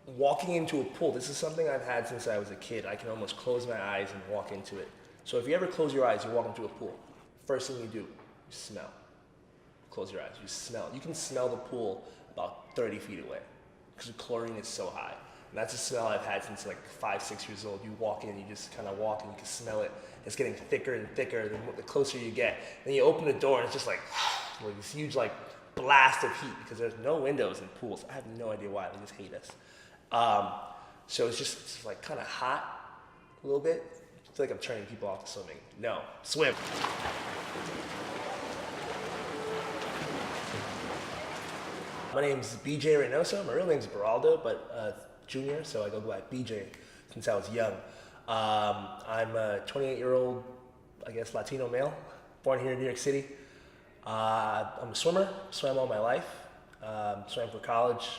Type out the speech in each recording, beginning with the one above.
walking into a pool, this is something I've had since I was a kid. I can almost close my eyes and walk into it. So if you ever close your eyes, you walk into a pool. First thing you do, you smell. Close your eyes, you smell. You can smell the pool about 30 feet away because the chlorine is so high. And that's a smell I've had since like 5, 6 years old. You walk in, you just kind of walk and you can smell it. It's getting thicker and thicker the closer you get. Then you open the door and it's just like this huge like blast of heat because there's no windows in pools. I have no idea why, they just hate us. So it's just like kind of hot a little bit. I feel like I'm turning people off to swimming. No, swim. My name's BJ Reynoso. My real name's Beraldo, but Junior, so I go by BJ since I was young. I'm a 28-year-old, I guess, Latino male, born here in New York City. I'm a swimmer, swam all my life, swam for college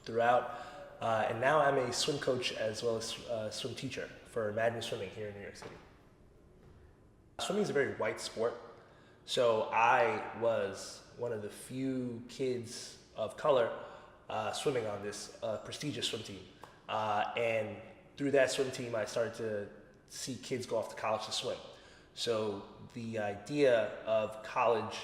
throughout, and now I'm a swim coach as well as a swim teacher for Madden Swimming here in New York City. Swimming is a very white sport, so I was one of the few kids of color swimming on this prestigious swim team. And through that swim team, I started to see kids go off to college to swim. So the idea of college,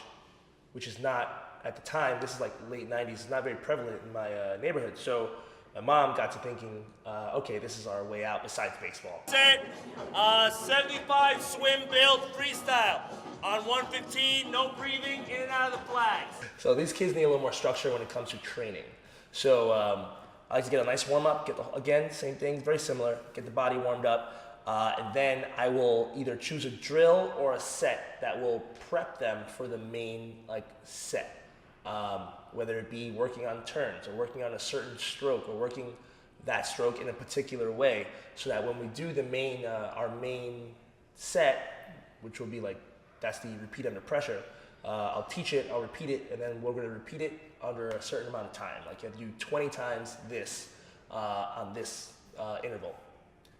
which is not, at the time, this is like late 90s, is not very prevalent in my neighborhood. So my mom got to thinking, okay, this is our way out besides baseball. Set, 75 swim build freestyle. On 115, no breathing, in and out of the flags. So these kids need a little more structure when it comes to training. So I like to get a nice warm up, again, same thing, very similar, get the body warmed up, and then I will either choose a drill or a set that will prep them for the main set. Whether it be working on turns or working on a certain stroke or working that stroke in a particular way, so that when we do the main, our main set, which will be that's the repeat under pressure, I'll teach it, I'll repeat it, and then we're gonna repeat it under a certain amount of time. Like you have to do 20 times this on this interval.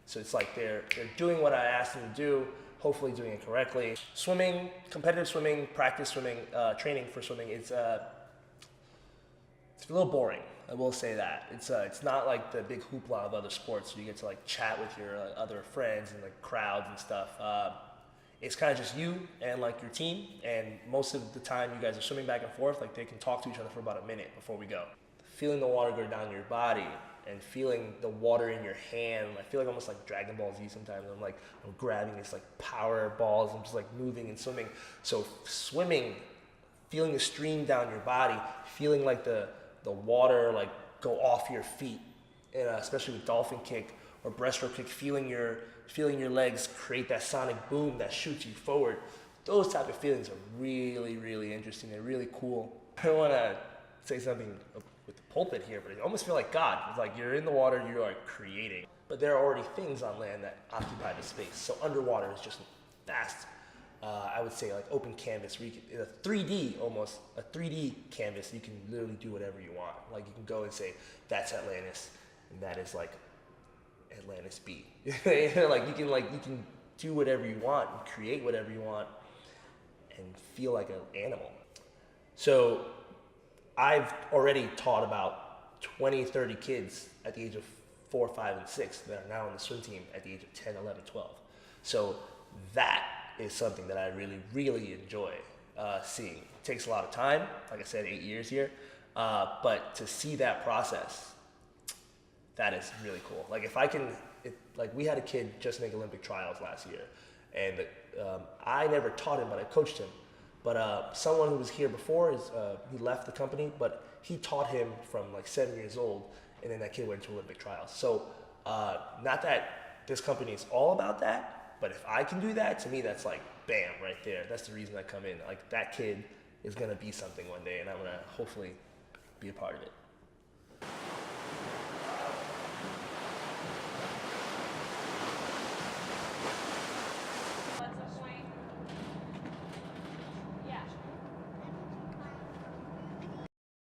So it's like they're doing what I asked them to do, hopefully doing it correctly. Swimming, competitive swimming, practice swimming, training for swimming, it's a little boring. I will say that. It's not like the big hoopla of other sports where you get to chat with your other friends and crowds and stuff. It's kind of just you and your team, and most of the time you guys are swimming back and forth. They can talk to each other for about a minute before we go. Feeling the water go down your body and feeling the water in your hand. I feel almost like Dragon Ball Z sometimes. I'm grabbing these power balls. I'm just moving and swimming. So swimming, feeling the stream down your body, feeling the water go off your feet, and especially with dolphin kick or breaststroke kick, feeling your legs create that sonic boom that shoots you forward. Those type of feelings are really, really interesting. They're really cool. I don't want to say something with the pulpit here, but I almost feel like God. It's you're in the water, you are creating. But there are already things on land that occupy the space. So underwater is just vast, I would say open canvas, where you can, a 3D almost, a 3D canvas, you can literally do whatever you want. You can go and say, that's Atlantis, and that is Atlantis B. You can do whatever you want and create whatever you want and feel like an animal. So I've already taught about 20, 30 kids at the age of 4, 5, and 6 that are now on the swim team at the age of 10, 11, 12. So that is something that I really, really enjoy seeing. It takes a lot of time, like I said, 8 years here, but to see that process, that is really cool. We had a kid just make Olympic trials last year, and I never taught him, but I coached him. But someone who was here before, he left the company, but he taught him from 7 years old, and then that kid went to Olympic trials. So not that this company is all about that, but if I can do that, to me that's bam, right there. That's the reason I come in. That kid is gonna be something one day, and I'm gonna hopefully be a part of it.